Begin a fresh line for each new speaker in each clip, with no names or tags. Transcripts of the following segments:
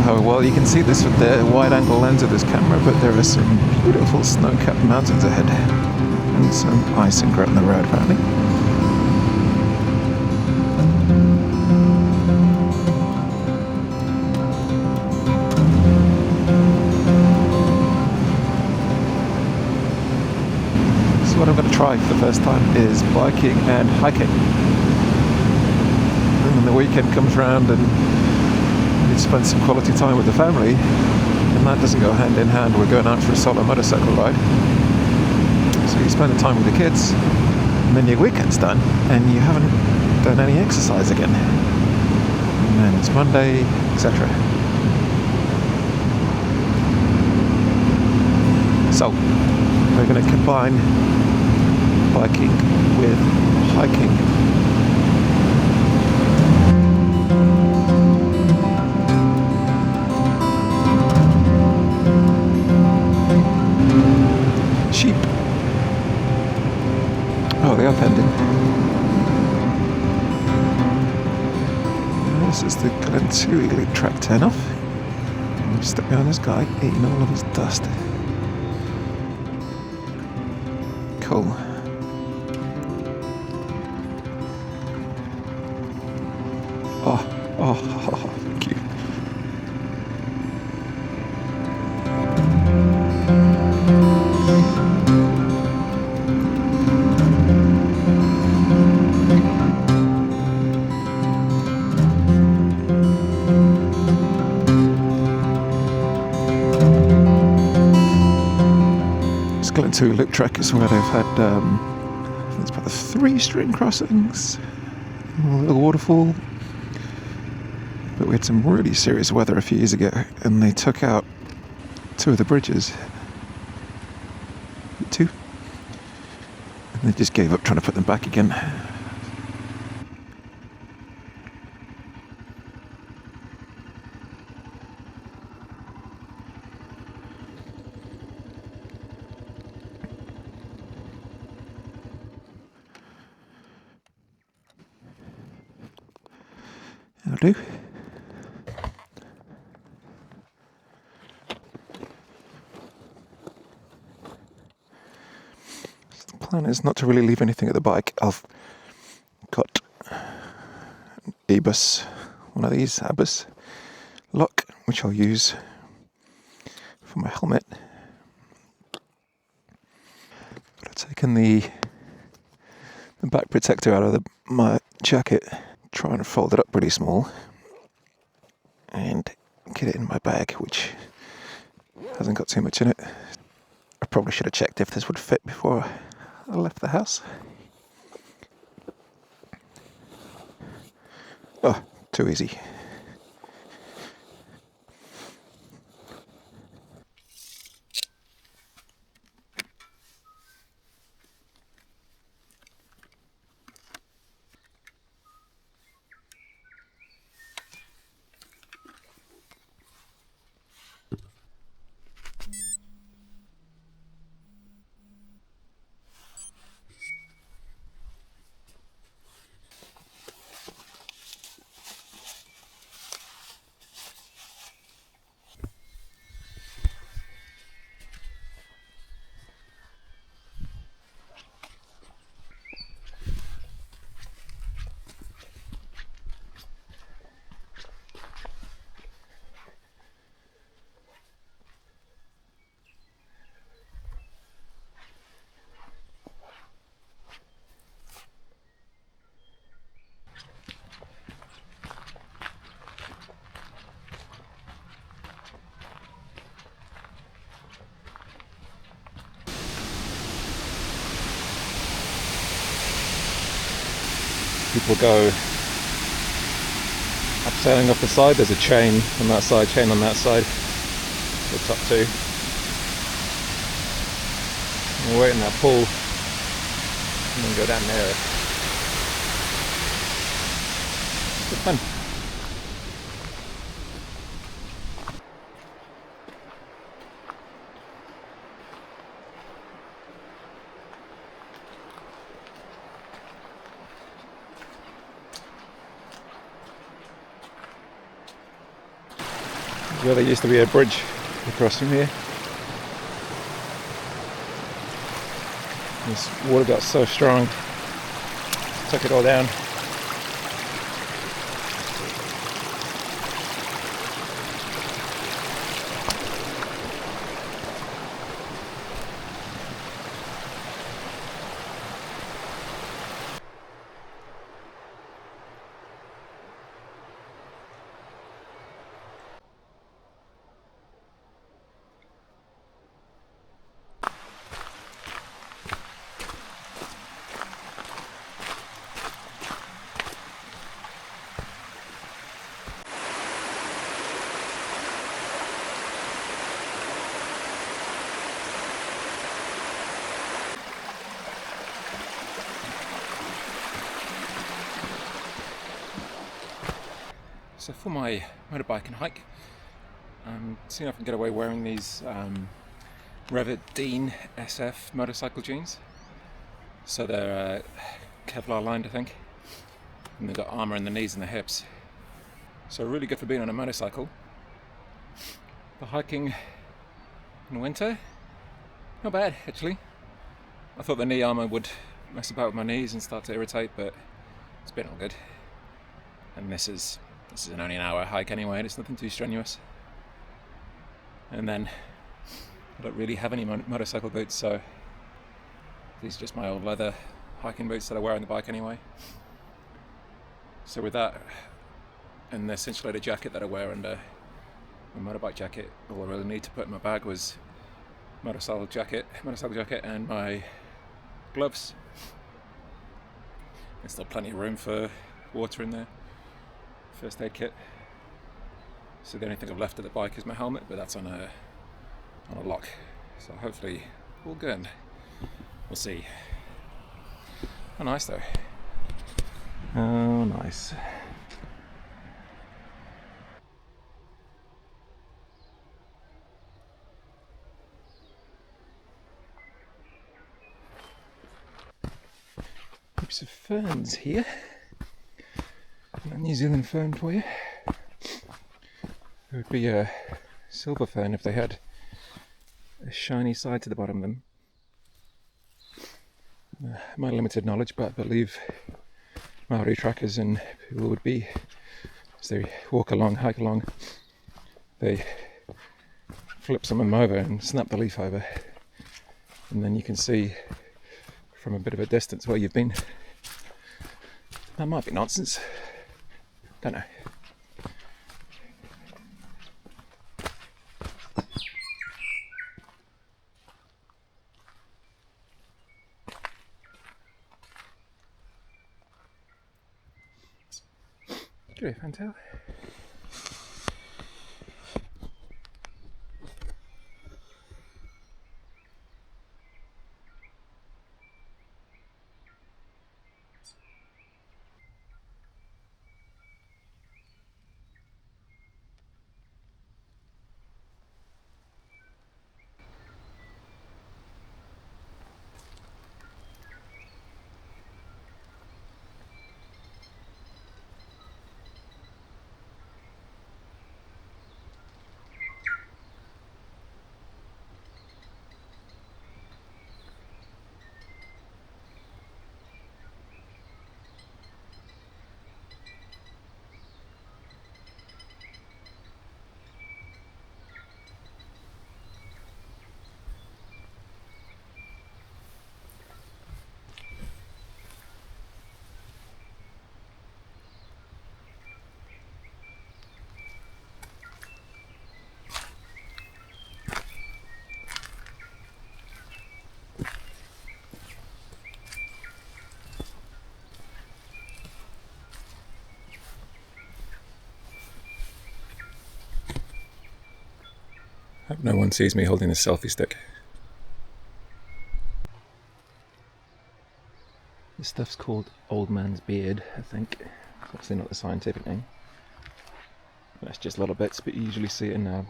how well you can see this with the wide-angle lens of this camera, but there are some beautiful snow-capped mountains ahead, and some ice and grit on the road apparently. So what I'm going to try for the first time is biking and hiking. And when the weekend comes round and you spend some quality time with the family, and that doesn't go hand in hand, we're going out for a solo motorcycle ride. So you spend the time with the kids, and then your weekend's done, and you haven't done any exercise again. And then it's Monday, etc. So, we're going to combine biking with hiking. Sheep. Oh, they are pending. This is the Glen Loop track turn-off. I'm stuck behind this guy eating all of his dust. Cool. Oh, thank you. Glen Loop track is where they've had, I think it's about the 3 string crossings, a little waterfall. But we had some really serious weather a few years ago, and they took out 2 of the bridges. 2. And they just gave up trying to put them back again. That'll do. So the plan is not to really leave anything at the bike. I've got an Abus, one of these Abus lock, which I'll use for my helmet. But I've taken the back protector out of my jacket, trying to fold it up pretty small and get it in my bag, which hasn't got too much in it. I probably should have checked if this would fit before I left the house. Oh, too easy. People go abseiling off the side. There's a chain on that side, chain on that side. The top 2. And we'll wait in that pool and then go down there. Good fun. where there used to be a bridge across from here. This water got so strong, took it all down. So for my motorbike and hike, I'm seeing if I can get away wearing these Revit Dean SF motorcycle jeans. So they're Kevlar lined, I think, and they've got armour in the knees and the hips. So really good for being on a motorcycle. For hiking in winter, not bad actually. I thought the knee armour would mess about with my knees and start to irritate, but it's been all good. And this is only an hour hike anyway, and it's nothing too strenuous. And then I don't really have any motorcycle boots, so these are just my old leather hiking boots that I wear on the bike anyway. So with that and this insulated jacket that I wear under my motorbike jacket, all I really need to put in my bag was motorcycle jacket and my gloves. There's still plenty of room for water in there. First aid kit. So the only thing I've left of the bike is my helmet, but that's on a lock. So hopefully all good. We'll see. Oh, nice though. Oh, nice. Heaps of ferns here. A New Zealand fern for you. It would be a silver fern if they had a shiny side to the bottom of them. My limited knowledge, but I believe Maori trackers and people would be, as they walk along, hike along, they flip some of them over and snap the leaf over, and then you can see from a bit of a distance where you've been. That might be nonsense. Don't know. Good, Fantail. Hope no one sees me holding a selfie stick. This stuff's called old man's beard, I think. It's obviously not the scientific name. That's just little bits, but you usually see it in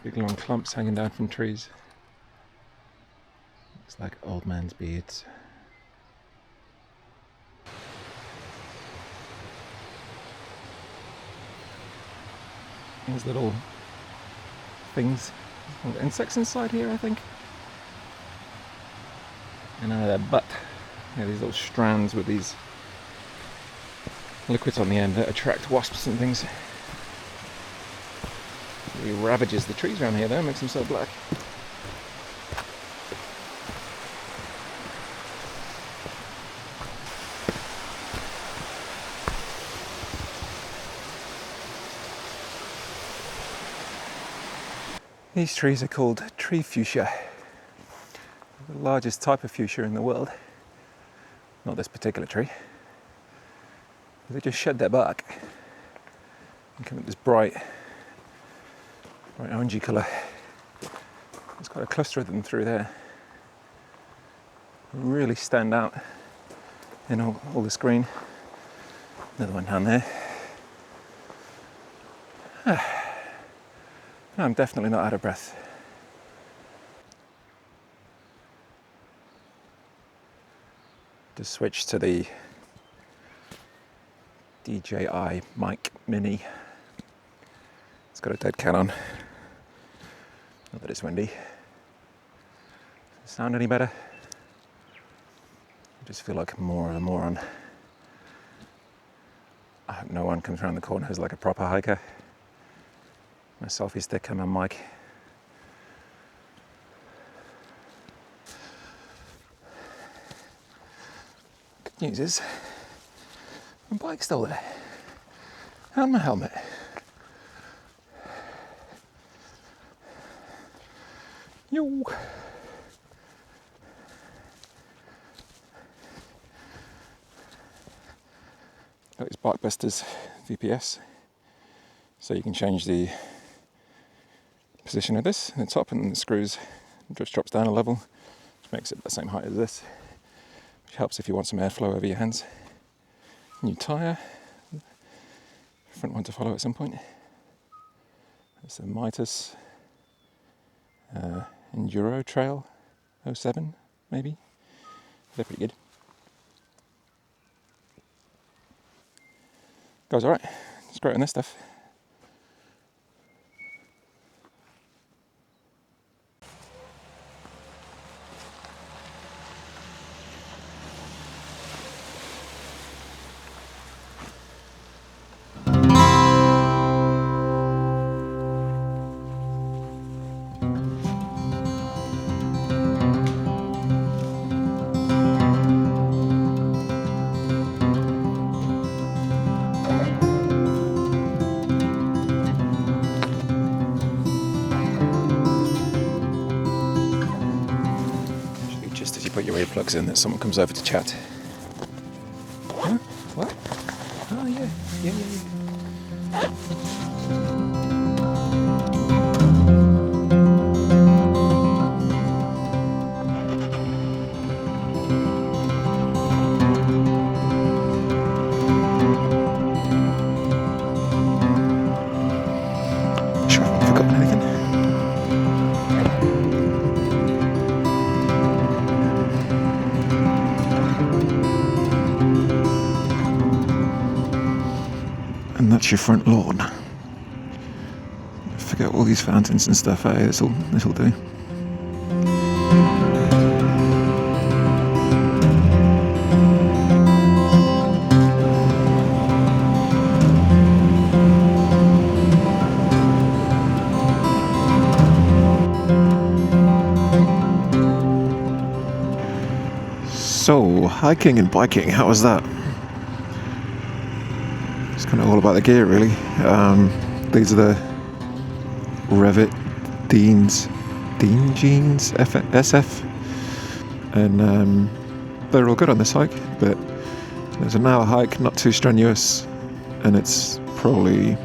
big long clumps hanging down from trees. Looks like old man's beards. There's little things, little insects inside here, I think. And out of their butt, these little strands with these liquids on the end that attract wasps and things. It really ravages the trees around here though, makes them so black. These trees are called tree fuchsia, the largest type of fuchsia in the world. Not this particular tree. They just shed their bark and come in this bright orangey colour. There's quite a cluster of them through there. They really stand out in all this green. Another one down there. I'm definitely not out of breath. Just switch to the DJI Mic Mini. It's got a dead cat on. Not that it's windy. Does it sound any better? I just feel like more of a moron. I hope no one comes around the corner like a proper hiker. My selfie stick and my mic. Good news is, my bike's still there. And my helmet. Yo! That is Bikebusters VPS. So you can change the position of this in the top, and the screws just drops down a level, which makes it the same height as this, which helps if you want some airflow over your hands. New tyre, front one to follow at some point. It's a Mitas Enduro Trail 07 maybe. They're pretty good. Goes alright, it's great on this stuff. Put your earplugs in that someone comes over to chat. Huh? What? Oh yeah. Sure, I haven't forgotten anything. And that's your front lawn. Forget all these fountains and stuff, this'll do. So, hiking and biking, how was that? It's kind of all about the gear, really. These are the Revit Dean Jeans SF, and they're all good on this hike, but it's an hour hike, not too strenuous, and it's probably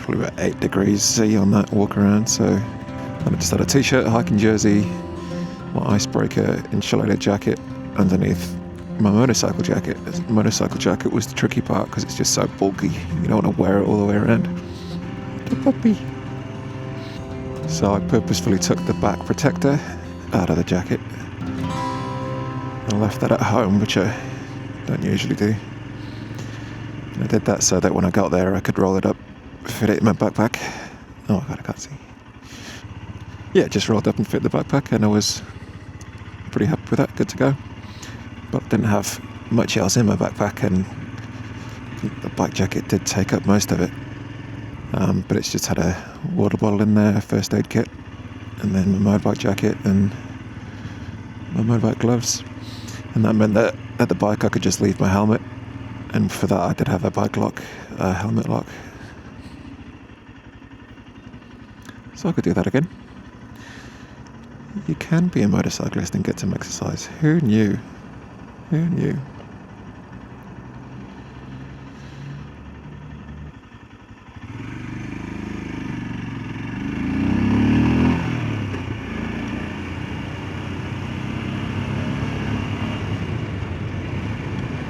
about 8 degrees C on that walk around. So I just had a t-shirt, a hiking jersey, my icebreaker insulated jacket underneath my motorcycle jacket. The motorcycle jacket was the tricky part because it's just so bulky. You don't want to wear it all the way around. The puppy. So I purposefully took the back protector out of the jacket. I left that at home, which I don't usually do. And I did that so that when I got there I could roll it up fit it in my backpack. Oh god, I can't see. Yeah, just rolled up and fit the backpack, and I was pretty happy with that, good to go. But didn't have much else in my backpack, and the bike jacket did take up most of it. But it's just had a water bottle in there, a first aid kit, and then my motorbike jacket and my motorbike gloves. And that meant that at the bike I could just leave my helmet, and for that I did have a bike lock, a helmet lock. So I could do that again. You can be a motorcyclist and get some exercise. Who knew? Who knew?